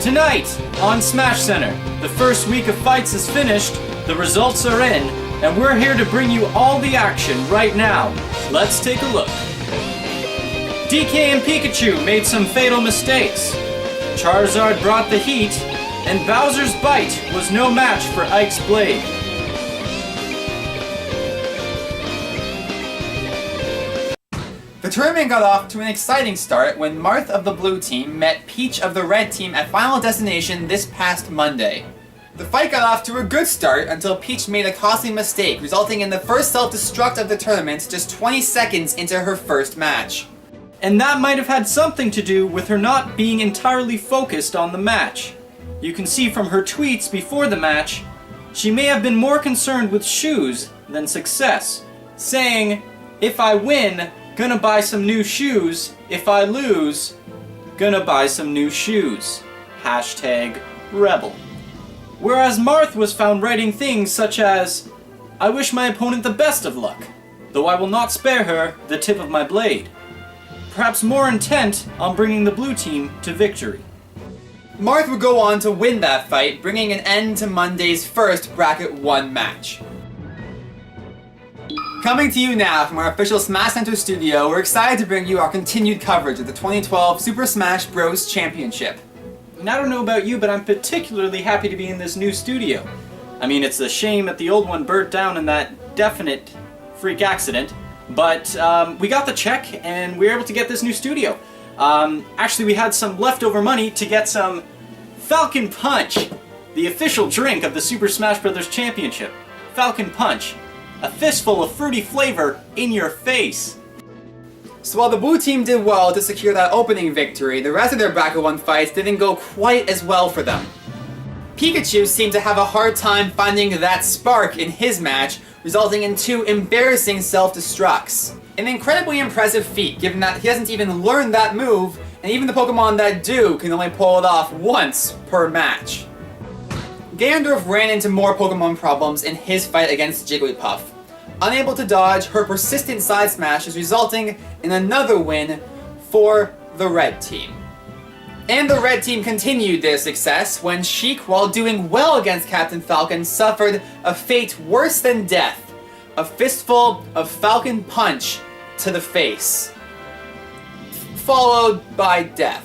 Tonight, on Smash Center, the first week of fights is finished, the results are in, and we're here to bring you all the action right now. Let's take a look. DK and Pikachu made some fatal mistakes. Charizard brought the heat, and Bowser's bite was no match for Ike's blade. The tournament got off to an exciting start when Marth of the blue team met Peach of the red team at Final Destination this past Monday. The fight got off to a good start until Peach made a costly mistake, resulting in the first self-destruct of the tournament just 20 seconds into her first match. And that might have had something to do with her not being entirely focused on the match. You can see from her tweets before the match, she may have been more concerned with shoes than success, saying, "If I win, gonna buy some new shoes. If I lose, gonna buy some new shoes." #Rebel. Whereas Marth was found writing things such as, "I wish my opponent the best of luck, though I will not spare her the tip of my blade." Perhaps more intent on bringing the blue team to victory. Marth would go on to win that fight, bringing an end to Monday's first Bracket 1 match. Coming to you now from our official Smash Center studio, we're excited to bring you our continued coverage of the 2012 Super Smash Bros. Championship. And I don't know about you, but I'm particularly happy to be in this new studio. I mean, it's a shame that the old one burnt down in that definite freak accident, but we got the check and we were able to get this new studio. Actually, we had some leftover money to get some Falcon Punch, the official drink of the Super Smash Bros. Championship. Falcon Punch. A fistful of fruity flavor in your face. So while the blue team did well to secure that opening victory, the rest of their Bracket 1 fights didn't go quite as well for them. Pikachu seemed to have a hard time finding that spark in his match, resulting in 2 embarrassing self-destructs. An incredibly impressive feat, given that he hasn't even learned that move, and even the Pokemon that do can only pull it off once per match. Ganondorf ran into more Pokemon problems in his fight against Jigglypuff. Unable to dodge, her persistent side smashes resulting in another win for the red team. And the red team continued their success when Sheik, while doing well against Captain Falcon, suffered a fate worse than death. A fistful of Falcon Punch to the face. Followed by death.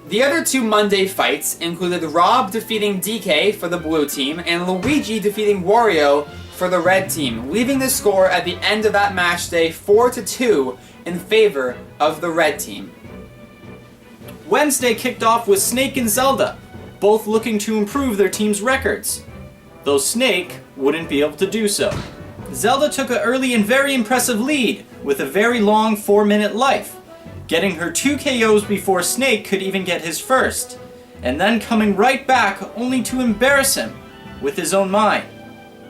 The other 2 Monday fights included Rob defeating DK for the blue team and Luigi defeating Wario for the red team, leaving the score at the end of that match day 4-2 in favor of the red team. Wednesday kicked off with Snake and Zelda, both looking to improve their team's records, though Snake wouldn't be able to do so. Zelda took an early and very impressive lead with a very long 4-minute life, getting her 2 KOs before Snake could even get his first, and then coming right back only to embarrass him with his own mind.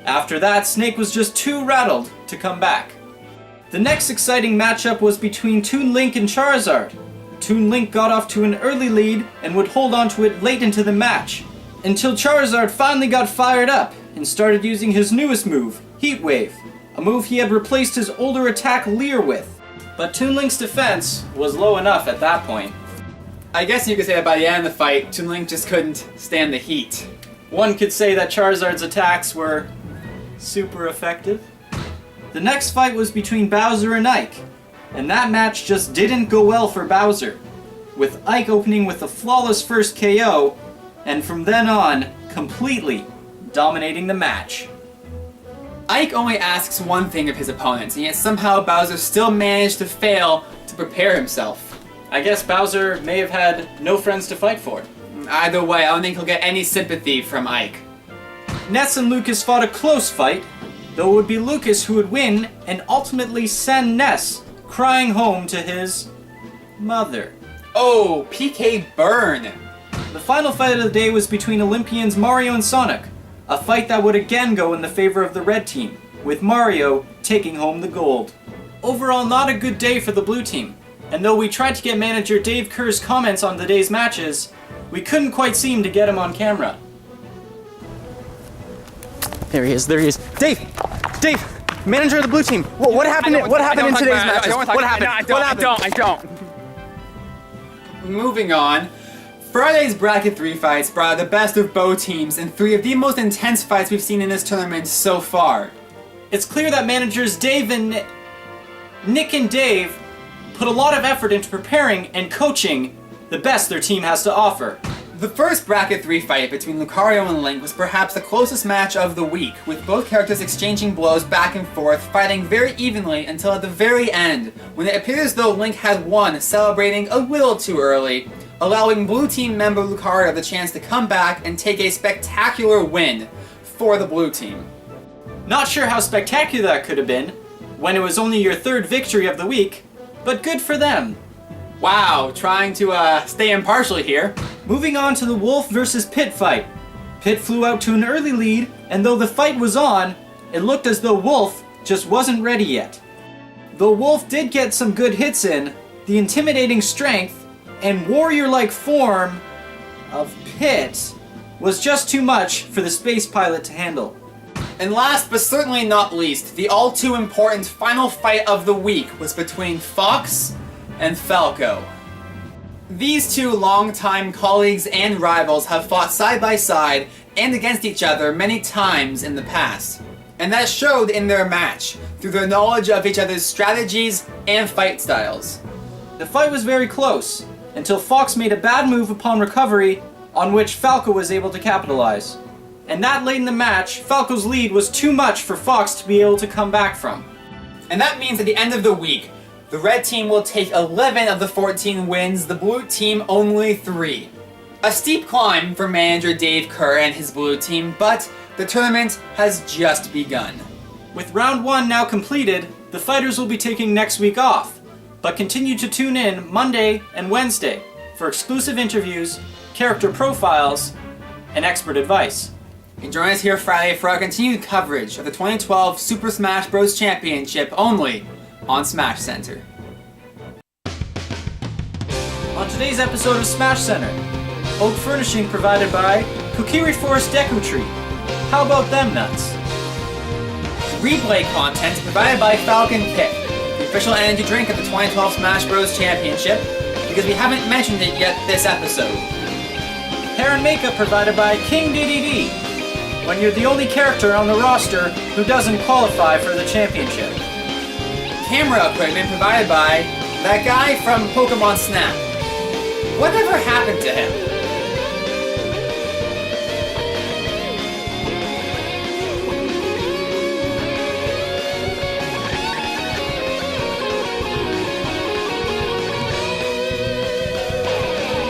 After that, Snake was just too rattled to come back. The next exciting matchup was between Toon Link and Charizard. Toon Link got off to an early lead and would hold on to it late into the match, until Charizard finally got fired up and started using his newest move, Heat Wave, a move he had replaced his older attack Leer with. But Toon Link's defense was low enough at that point. I guess you could say that by the end of the fight, Toon Link just couldn't stand the heat. One could say that Charizard's attacks were super effective. The next fight was between Bowser and Ike, and that match just didn't go well for Bowser, with Ike opening with a flawless first KO, and from then on, completely dominating the match. Ike only asks one thing of his opponents, and yet somehow Bowser still managed to fail to prepare himself. I guess Bowser may have had no friends to fight for. Either way, I don't think he'll get any sympathy from Ike. Ness and Lucas fought a close fight, though it would be Lucas who would win and ultimately send Ness crying home to his mother. Oh, PK burn! The final fight of the day was between Olympians Mario and Sonic, a fight that would again go in the favor of the red team, with Mario taking home the gold. Overall, not a good day for the blue team, and though we tried to get manager Dave Kerr's comments on the day's matches, we couldn't quite seem to get him on camera. There he is. Dave! Manager of the blue team. What happened in today's matches? What happened? I don't. Moving on. Friday's Bracket 3 fights brought the best of both teams in 3 of the most intense fights we've seen in this tournament so far. It's clear that managers Nick and Dave put a lot of effort into preparing and coaching the best their team has to offer. The first Bracket 3 fight between Lucario and Link was perhaps the closest match of the week, with both characters exchanging blows back and forth, fighting very evenly until at the very end, when it appeared as though Link had won, celebrating a little too early, allowing Blue Team member Lucario the chance to come back and take a spectacular win for the Blue Team. Not sure how spectacular that could have been, when it was only your 3rd victory of the week, but good for them. Wow, trying to stay impartial here. Moving on to the Wolf versus Pit fight. Pit flew out to an early lead, and though the fight was on, it looked as though Wolf just wasn't ready yet. Though Wolf did get some good hits in, the intimidating strength and warrior-like form of Pit was just too much for the space pilot to handle. And last but certainly not least, the all too important final fight of the week was between Fox and Falco. These two longtime colleagues and rivals have fought side by side and against each other many times in the past. And that showed in their match, through their knowledge of each other's strategies and fight styles. The fight was very close, until Fox made a bad move upon recovery, on which Falco was able to capitalize. And that late in the match, Falco's lead was too much for Fox to be able to come back from. And that means at the end of the week, the red team will take 11 of the 14 wins, the blue team only 3. A steep climb for manager Dave Kerr and his blue team, but the tournament has just begun. With round 1 now completed, the fighters will be taking next week off, but continue to tune in Monday and Wednesday for exclusive interviews, character profiles, and expert advice. And join us here Friday for our continued coverage of the 2012 Super Smash Bros. Championship only on Smash Center. On today's episode of Smash Center, oak furnishing provided by Kokiri Forest Deku Tree. How about them nuts? Replay content provided by Falcon Kick, the official energy drink of the 2012 Smash Bros. Championship, because we haven't mentioned it yet this episode. Hair and makeup provided by King DDD, when you're the only character on the roster who doesn't qualify for the championship. Camera equipment provided by that guy from Pokemon Snap. Whatever happened to him?